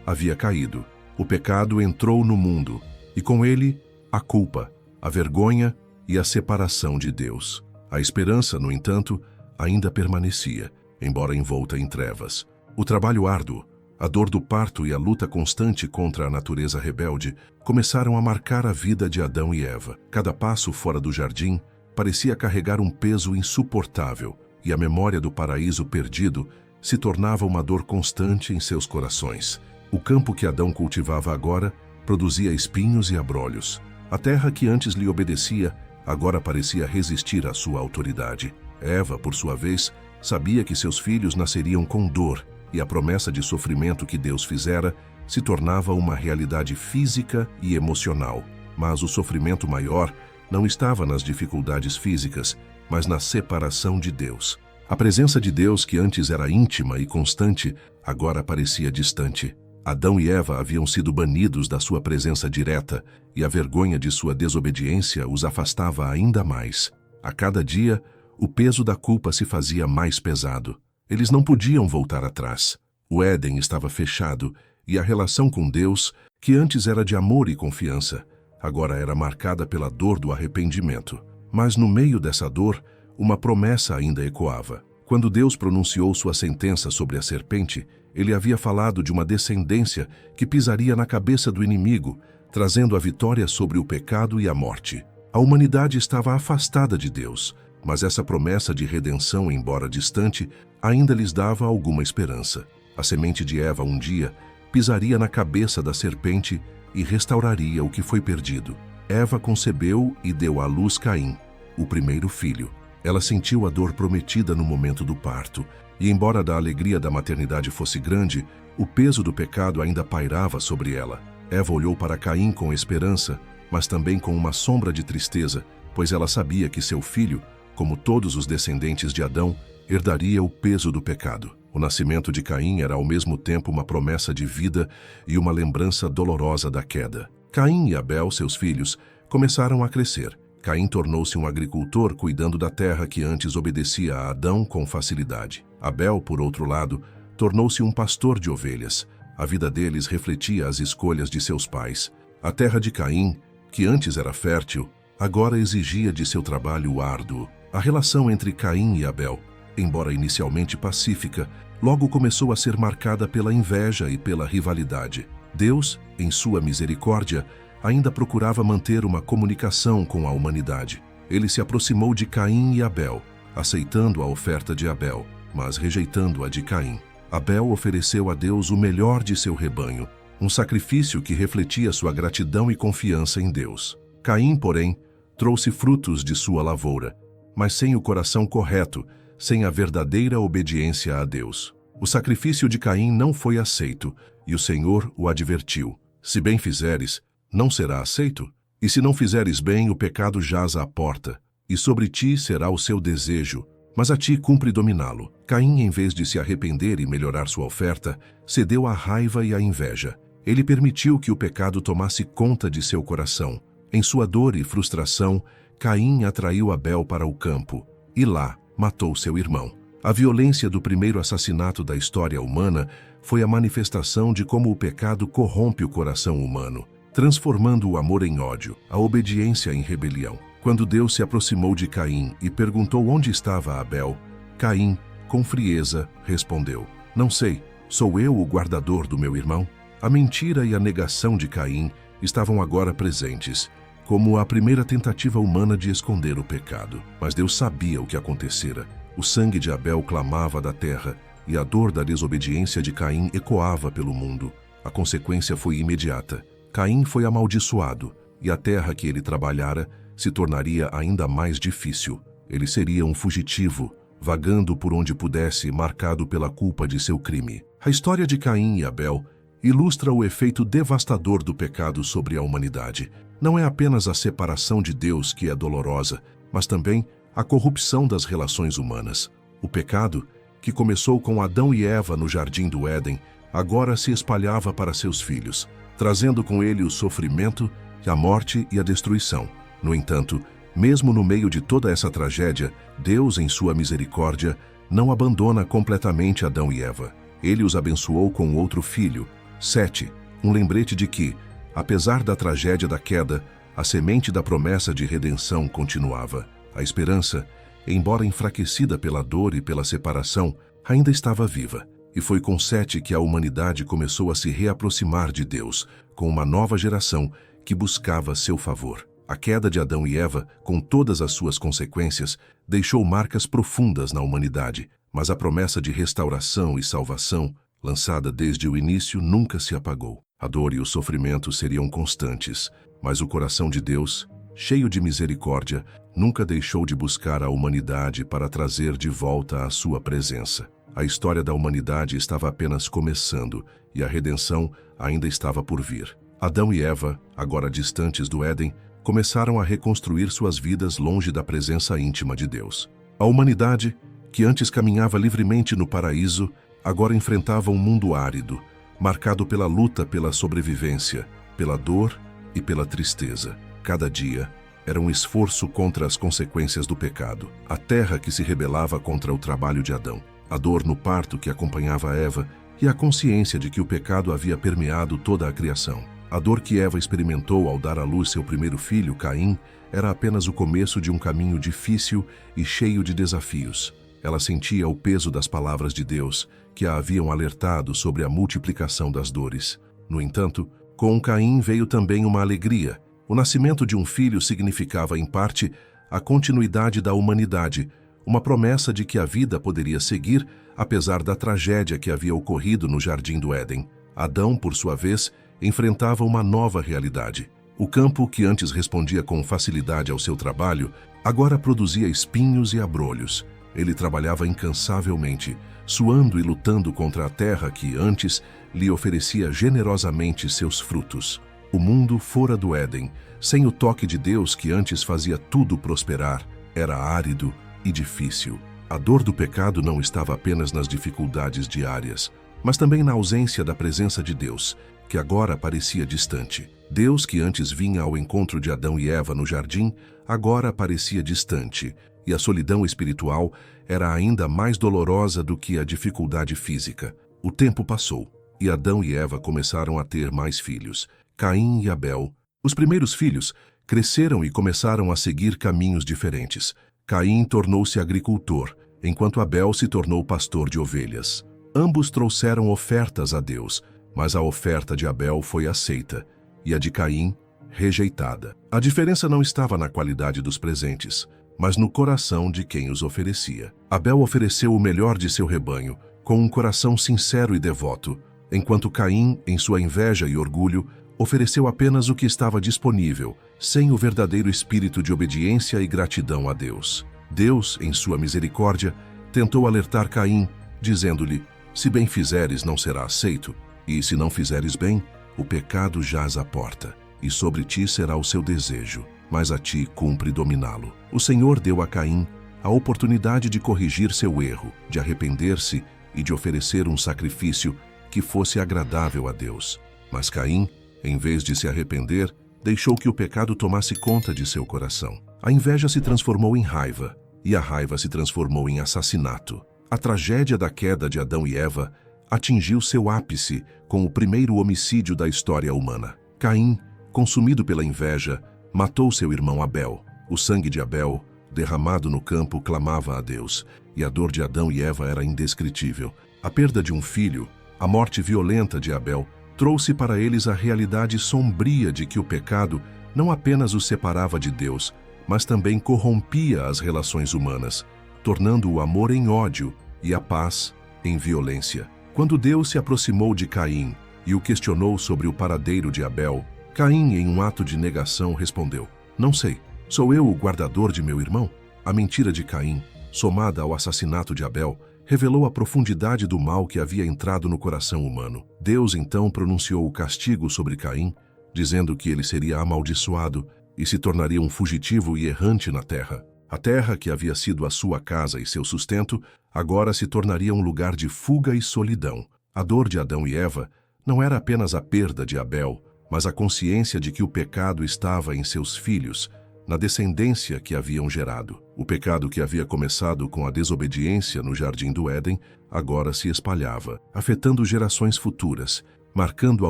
havia caído. O pecado entrou no mundo, e com ele, a culpa, a vergonha e a separação de Deus. A esperança, no entanto, ainda permanecia, embora envolta em trevas. O trabalho árduo, a dor do parto e a luta constante contra a natureza rebelde começaram a marcar a vida de Adão e Eva. Cada passo fora do jardim parecia carregar um peso insuportável, e a memória do paraíso perdido se tornava uma dor constante em seus corações. O campo que Adão cultivava agora produzia espinhos e abrolhos. A terra que antes lhe obedecia agora parecia resistir à sua autoridade. Eva, por sua vez, sabia que seus filhos nasceriam com dor, e a promessa de sofrimento que Deus fizera se tornava uma realidade física e emocional. Mas o sofrimento maior não estava nas dificuldades físicas, mas na separação de Deus. A presença de Deus, que antes era íntima e constante, agora parecia distante. Adão e Eva haviam sido banidos da sua presença direta, e a vergonha de sua desobediência os afastava ainda mais. A cada dia, o peso da culpa se fazia mais pesado. Eles não podiam voltar atrás. O Éden estava fechado, e a relação com Deus, que antes era de amor e confiança, agora era marcada pela dor do arrependimento. Mas no meio dessa dor, uma promessa ainda ecoava. Quando Deus pronunciou sua sentença sobre a serpente, ele havia falado de uma descendência que pisaria na cabeça do inimigo, trazendo a vitória sobre o pecado e a morte. A humanidade estava afastada de Deus, mas essa promessa de redenção, embora distante, ainda lhes dava alguma esperança. A semente de Eva um dia pisaria na cabeça da serpente e restauraria o que foi perdido. Eva concebeu e deu à luz Caim, o primeiro filho. Ela sentiu a dor prometida no momento do parto, e embora a alegria da maternidade fosse grande, o peso do pecado ainda pairava sobre ela. Eva olhou para Caim com esperança, mas também com uma sombra de tristeza, pois ela sabia que seu filho, como todos os descendentes de Adão, herdaria o peso do pecado. O nascimento de Caim era ao mesmo tempo uma promessa de vida e uma lembrança dolorosa da queda. Caim e Abel, seus filhos, começaram a crescer. Caim tornou-se um agricultor cuidando da terra que antes obedecia a Adão com facilidade. Abel, por outro lado, tornou-se um pastor de ovelhas. A vida deles refletia as escolhas de seus pais. A terra de Caim, que antes era fértil, agora exigia de seu trabalho árduo. A relação entre Caim e Abel, embora inicialmente pacífica, logo começou a ser marcada pela inveja e pela rivalidade. Deus, em sua misericórdia, ainda procurava manter uma comunicação com a humanidade. Ele se aproximou de Caim e Abel, aceitando a oferta de Abel, mas rejeitando a de Caim. Abel ofereceu a Deus o melhor de seu rebanho, um sacrifício que refletia sua gratidão e confiança em Deus. Caim, porém, trouxe frutos de sua lavoura, mas sem o coração correto, sem a verdadeira obediência a Deus. O sacrifício de Caim não foi aceito, e o Senhor o advertiu: se bem fizeres, não será aceito? E se não fizeres bem, o pecado jaz à porta, e sobre ti será o seu desejo, mas a ti cumpre dominá-lo. Caim, em vez de se arrepender e melhorar sua oferta, cedeu à raiva e à inveja. Ele permitiu que o pecado tomasse conta de seu coração. Em sua dor e frustração, Caim atraiu Abel para o campo, e lá matou seu irmão. A violência do primeiro assassinato da história humana foi a manifestação de como o pecado corrompe o coração humano, transformando o amor em ódio, a obediência em rebelião. Quando Deus se aproximou de Caim e perguntou onde estava Abel, Caim, com frieza, respondeu: não sei, sou eu o guardador do meu irmão? A mentira e a negação de Caim estavam agora presentes, como a primeira tentativa humana de esconder o pecado. Mas Deus sabia o que acontecera. O sangue de Abel clamava da terra, e a dor da desobediência de Caim ecoava pelo mundo. A consequência foi imediata. Caim foi amaldiçoado, e a terra que ele trabalhara se tornaria ainda mais difícil. Ele seria um fugitivo, vagando por onde pudesse, marcado pela culpa de seu crime. A história de Caim e Abel ilustra o efeito devastador do pecado sobre a humanidade. Não é apenas a separação de Deus que é dolorosa, mas também a corrupção das relações humanas. O pecado, que começou com Adão e Eva no Jardim do Éden, agora se espalhava para seus filhos, trazendo com ele o sofrimento, a morte e a destruição. No entanto, mesmo no meio de toda essa tragédia, Deus, em sua misericórdia, não abandona completamente Adão e Eva. Ele os abençoou com outro filho, Sete, um lembrete de que, apesar da tragédia da queda, a semente da promessa de redenção continuava. A esperança, embora enfraquecida pela dor e pela separação, ainda estava viva. E foi com Sete que a humanidade começou a se reaproximar de Deus, com uma nova geração que buscava seu favor. A queda de Adão e Eva, com todas as suas consequências, deixou marcas profundas na humanidade, mas a promessa de restauração e salvação, lançada desde o início, nunca se apagou. A dor e o sofrimento seriam constantes, mas o coração de Deus, cheio de misericórdia, nunca deixou de buscar a humanidade para trazer de volta a sua presença. A história da humanidade estava apenas começando e a redenção ainda estava por vir. Adão e Eva, agora distantes do Éden, começaram a reconstruir suas vidas longe da presença íntima de Deus. A humanidade, que antes caminhava livremente no paraíso, agora enfrentava um mundo árido, marcado pela luta pela sobrevivência, pela dor e pela tristeza. Cada dia era um esforço contra as consequências do pecado. A terra que se rebelava contra o trabalho de Adão, a dor no parto que acompanhava Eva e a consciência de que o pecado havia permeado toda a criação. A dor que Eva experimentou ao dar à luz seu primeiro filho, Caim, era apenas o começo de um caminho difícil e cheio de desafios. Ela sentia o peso das palavras de Deus, que a haviam alertado sobre a multiplicação das dores. No entanto, com Caim veio também uma alegria. O nascimento de um filho significava, em parte, a continuidade da humanidade, uma promessa de que a vida poderia seguir, apesar da tragédia que havia ocorrido no Jardim do Éden. Adão, por sua vez, enfrentava uma nova realidade. O campo, que antes respondia com facilidade ao seu trabalho, agora produzia espinhos e abrolhos. Ele trabalhava incansavelmente, suando e lutando contra a terra que, antes, lhe oferecia generosamente seus frutos. O mundo fora do Éden, sem o toque de Deus que antes fazia tudo prosperar, era árido e difícil. A dor do pecado não estava apenas nas dificuldades diárias, mas também na ausência da presença de Deus, que agora parecia distante. Deus, que antes vinha ao encontro de Adão e Eva no jardim, agora parecia distante, e a solidão espiritual era ainda mais dolorosa do que a dificuldade física. O tempo passou, e Adão e Eva começaram a ter mais filhos, Caim e Abel. Os primeiros filhos cresceram e começaram a seguir caminhos diferentes. Caim tornou-se agricultor, enquanto Abel se tornou pastor de ovelhas. Ambos trouxeram ofertas a Deus, mas a oferta de Abel foi aceita, e a de Caim, rejeitada. A diferença não estava na qualidade dos presentes, mas no coração de quem os oferecia. Abel ofereceu o melhor de seu rebanho, com um coração sincero e devoto, enquanto Caim, em sua inveja e orgulho, ofereceu apenas o que estava disponível, sem o verdadeiro espírito de obediência e gratidão a Deus. Deus, em sua misericórdia, tentou alertar Caim, dizendo-lhe: se bem fizeres, não será aceito, e se não fizeres bem, o pecado jaz à porta, e sobre ti será o seu desejo, mas a ti cumpre dominá-lo. O Senhor deu a Caim a oportunidade de corrigir seu erro, de arrepender-se e de oferecer um sacrifício que fosse agradável a Deus. Mas Caim, em vez de se arrepender, deixou que o pecado tomasse conta de seu coração. A inveja se transformou em raiva, e a raiva se transformou em assassinato. A tragédia da queda de Adão e Eva atingiu seu ápice com o primeiro homicídio da história humana. Caim, consumido pela inveja, matou seu irmão Abel. O sangue de Abel, derramado no campo, clamava a Deus, e a dor de Adão e Eva era indescritível. A perda de um filho, a morte violenta de Abel, trouxe para eles a realidade sombria de que o pecado não apenas os separava de Deus, mas também corrompia as relações humanas, tornando o amor em ódio e a paz em violência. Quando Deus se aproximou de Caim e o questionou sobre o paradeiro de Abel, Caim, em um ato de negação, respondeu: não sei, sou eu o guardador de meu irmão? A mentira de Caim, somada ao assassinato de Abel, revelou a profundidade do mal que havia entrado no coração humano. Deus então pronunciou o castigo sobre Caim, dizendo que ele seria amaldiçoado e se tornaria um fugitivo e errante na terra. A terra, que havia sido a sua casa e seu sustento, agora se tornaria um lugar de fuga e solidão. A dor de Adão e Eva não era apenas a perda de Abel, mas a consciência de que o pecado estava em seus filhos, na descendência que haviam gerado. O pecado que havia começado com a desobediência no Jardim do Éden, agora se espalhava, afetando gerações futuras, marcando a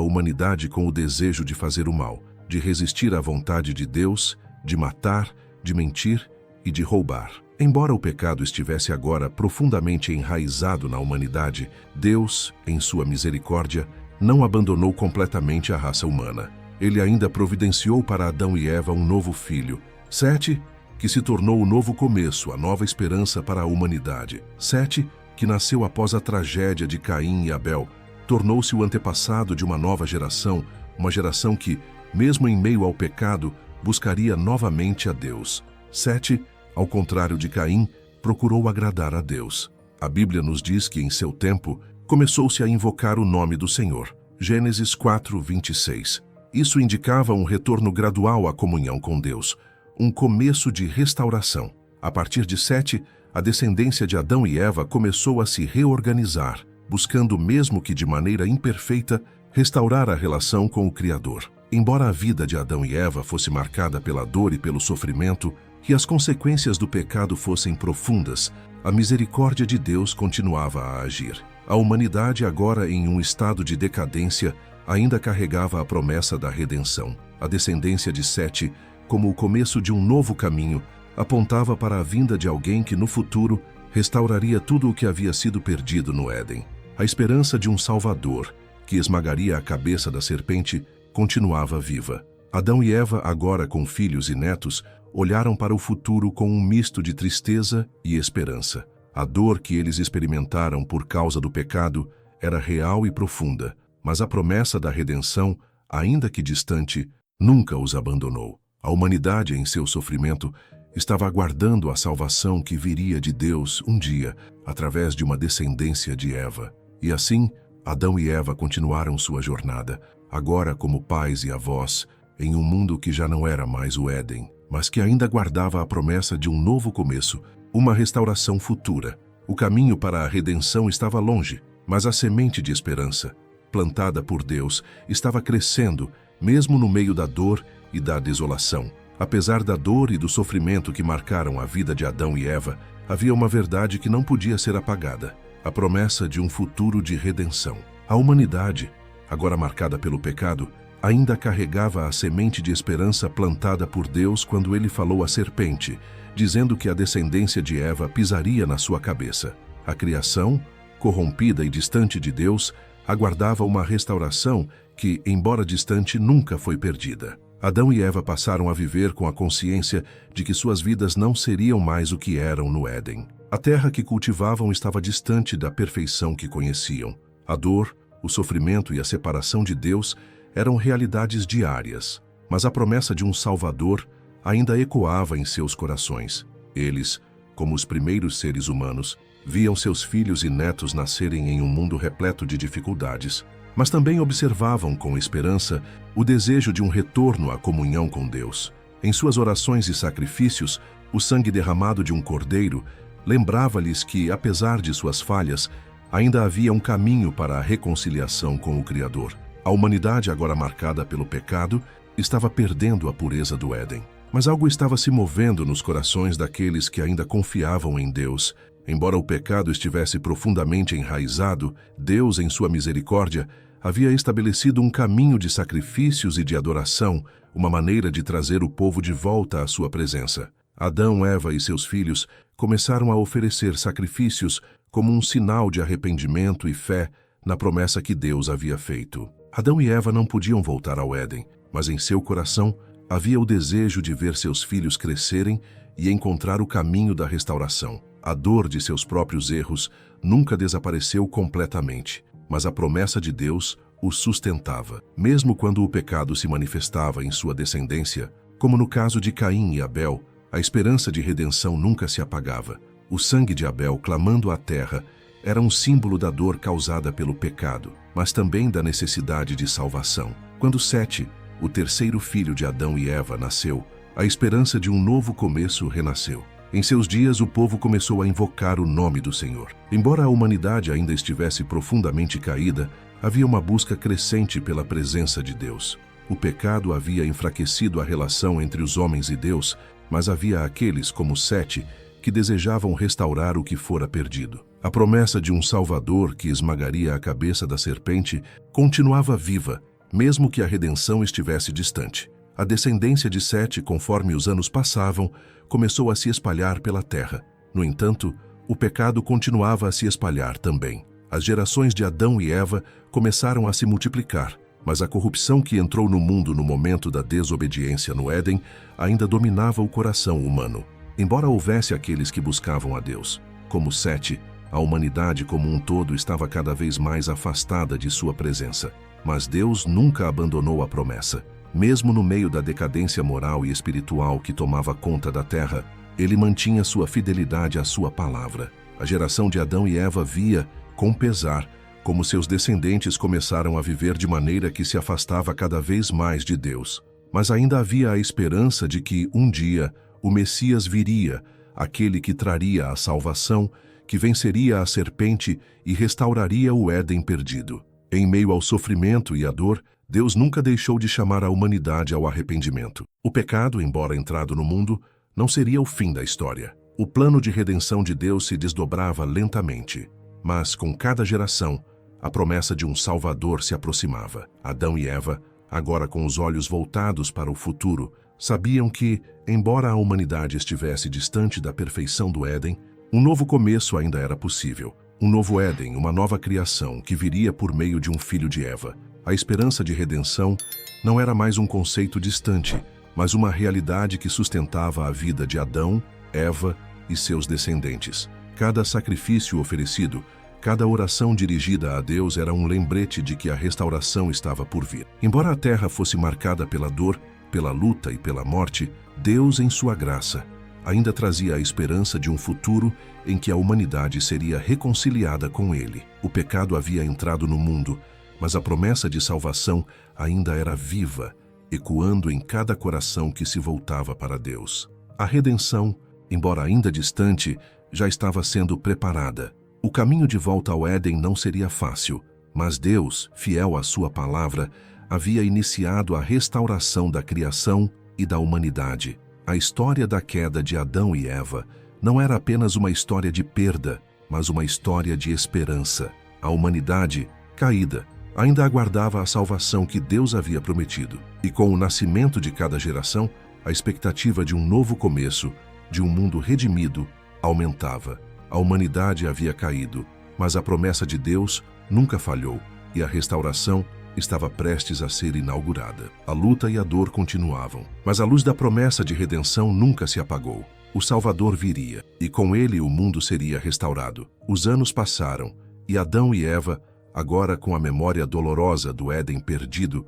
humanidade com o desejo de fazer o mal, de resistir à vontade de Deus, de matar, de mentir e de roubar. Embora o pecado estivesse agora profundamente enraizado na humanidade, Deus, em sua misericórdia, não abandonou completamente a raça humana. Ele ainda providenciou para Adão e Eva um novo filho, Sete, que se tornou o novo começo, a nova esperança para a humanidade. Sete, que nasceu após a tragédia de Caim e Abel, tornou-se o antepassado de uma nova geração, uma geração que, mesmo em meio ao pecado, buscaria novamente a Deus. Sete, ao contrário de Caim, procurou agradar a Deus. A Bíblia nos diz que, em seu tempo, começou-se a invocar o nome do Senhor. Gênesis 4, 26. Isso indicava um retorno gradual à comunhão com Deus, um começo de restauração. A partir de Sete, a descendência de Adão e Eva começou a se reorganizar, buscando, mesmo que de maneira imperfeita, restaurar a relação com o Criador. Embora a vida de Adão e Eva fosse marcada pela dor e pelo sofrimento, e as consequências do pecado fossem profundas, a misericórdia de Deus continuava a agir. A humanidade, agora em um estado de decadência, ainda carregava a promessa da redenção. A descendência de Sete, como o começo de um novo caminho, apontava para a vinda de alguém que no futuro restauraria tudo o que havia sido perdido no Éden. A esperança de um Salvador, que esmagaria a cabeça da serpente, continuava viva. Adão e Eva, agora com filhos e netos, olharam para o futuro com um misto de tristeza e esperança. A dor que eles experimentaram por causa do pecado era real e profunda, mas a promessa da redenção, ainda que distante, nunca os abandonou. A humanidade, em seu sofrimento, estava aguardando a salvação que viria de Deus um dia, através de uma descendência de Eva. E assim, Adão e Eva continuaram sua jornada, agora como pais e avós, em um mundo que já não era mais o Éden, mas que ainda guardava a promessa de um novo começo, uma restauração futura. O caminho para a redenção estava longe, mas a semente de esperança, plantada por Deus, estava crescendo, mesmo no meio da dor e da desolação. Apesar da dor e do sofrimento que marcaram a vida de Adão e Eva, havia uma verdade que não podia ser apagada: a promessa de um futuro de redenção. A humanidade, agora marcada pelo pecado, ainda carregava a semente de esperança plantada por Deus quando ele falou à serpente, dizendo que a descendência de Eva pisaria na sua cabeça. A criação, corrompida e distante de Deus, aguardava uma restauração que, embora distante, nunca foi perdida. Adão e Eva passaram a viver com a consciência de que suas vidas não seriam mais o que eram no Éden. A terra que cultivavam estava distante da perfeição que conheciam. A dor, o sofrimento e a separação de Deus eram realidades diárias, mas a promessa de um Salvador ainda ecoava em seus corações. Eles, como os primeiros seres humanos, viam seus filhos e netos nascerem em um mundo repleto de dificuldades, mas também observavam com esperança o desejo de um retorno à comunhão com Deus. Em suas orações e sacrifícios, o sangue derramado de um cordeiro lembrava-lhes que, apesar de suas falhas, ainda havia um caminho para a reconciliação com o Criador. A humanidade, agora marcada pelo pecado, estava perdendo a pureza do Éden. Mas algo estava se movendo nos corações daqueles que ainda confiavam em Deus. Embora o pecado estivesse profundamente enraizado, Deus, em sua misericórdia, havia estabelecido um caminho de sacrifícios e de adoração, uma maneira de trazer o povo de volta à sua presença. Adão, Eva e seus filhos começaram a oferecer sacrifícios como um sinal de arrependimento e fé na promessa que Deus havia feito. Adão e Eva não podiam voltar ao Éden, mas em seu coração havia o desejo de ver seus filhos crescerem e encontrar o caminho da restauração. A dor de seus próprios erros nunca desapareceu completamente, mas a promessa de Deus os sustentava. Mesmo quando o pecado se manifestava em sua descendência, como no caso de Caim e Abel, a esperança de redenção nunca se apagava. O sangue de Abel clamando à terra era um símbolo da dor causada pelo pecado, mas também da necessidade de salvação. Quando Sete, o terceiro filho de Adão e Eva, nasceu, a esperança de um novo começo renasceu. Em seus dias, o povo começou a invocar o nome do Senhor. Embora a humanidade ainda estivesse profundamente caída, havia uma busca crescente pela presença de Deus. O pecado havia enfraquecido a relação entre os homens e Deus, mas havia aqueles, como Sete, que desejavam restaurar o que fora perdido. A promessa de um Salvador que esmagaria a cabeça da serpente continuava viva, mesmo que a redenção estivesse distante. A descendência de Sete, conforme os anos passavam, começou a se espalhar pela terra. No entanto, o pecado continuava a se espalhar também. As gerações de Adão e Eva começaram a se multiplicar, mas a corrupção que entrou no mundo no momento da desobediência no Éden ainda dominava o coração humano. Embora houvesse aqueles que buscavam a Deus, como Sete, a humanidade como um todo estava cada vez mais afastada de sua presença. Mas Deus nunca abandonou a promessa. Mesmo no meio da decadência moral e espiritual que tomava conta da terra, ele mantinha sua fidelidade à sua palavra. A geração de Adão e Eva via, com pesar, como seus descendentes começaram a viver de maneira que se afastava cada vez mais de Deus. Mas ainda havia a esperança de que, um dia, o Messias viria, aquele que traria a salvação, que venceria a serpente e restauraria o Éden perdido. Em meio ao sofrimento e à dor, Deus nunca deixou de chamar a humanidade ao arrependimento. O pecado, embora entrado no mundo, não seria o fim da história. O plano de redenção de Deus se desdobrava lentamente, mas com cada geração, a promessa de um Salvador se aproximava. Adão e Eva, agora com os olhos voltados para o futuro, sabiam que, embora a humanidade estivesse distante da perfeição do Éden, um novo começo ainda era possível. Um novo Éden, uma nova criação que viria por meio de um filho de Eva. A esperança de redenção não era mais um conceito distante, mas uma realidade que sustentava a vida de Adão, Eva e seus descendentes. Cada sacrifício oferecido, cada oração dirigida a Deus era um lembrete de que a restauração estava por vir. Embora a terra fosse marcada pela dor, pela luta e pela morte, Deus, em sua graça, ainda trazia a esperança de um futuro em que a humanidade seria reconciliada com Ele. O pecado havia entrado no mundo, mas a promessa de salvação ainda era viva, ecoando em cada coração que se voltava para Deus. A redenção, embora ainda distante, já estava sendo preparada. O caminho de volta ao Éden não seria fácil, mas Deus, fiel à sua palavra, havia iniciado a restauração da criação e da humanidade. A história da queda de Adão e Eva não era apenas uma história de perda, mas uma história de esperança. A humanidade, caída, ainda aguardava a salvação que Deus havia prometido. E com o nascimento de cada geração, a expectativa de um novo começo, de um mundo redimido, aumentava. A humanidade havia caído, mas a promessa de Deus nunca falhou e a restauração estava prestes a ser inaugurada. A luta e a dor continuavam, mas a luz da promessa de redenção nunca se apagou. O Salvador viria, e com ele o mundo seria restaurado. Os anos passaram, e Adão e Eva, agora com a memória dolorosa do Éden perdido.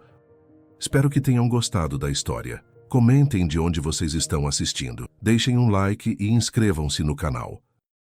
Espero que tenham gostado da história. Comentem de onde vocês estão assistindo. Deixem um like e inscrevam-se no canal.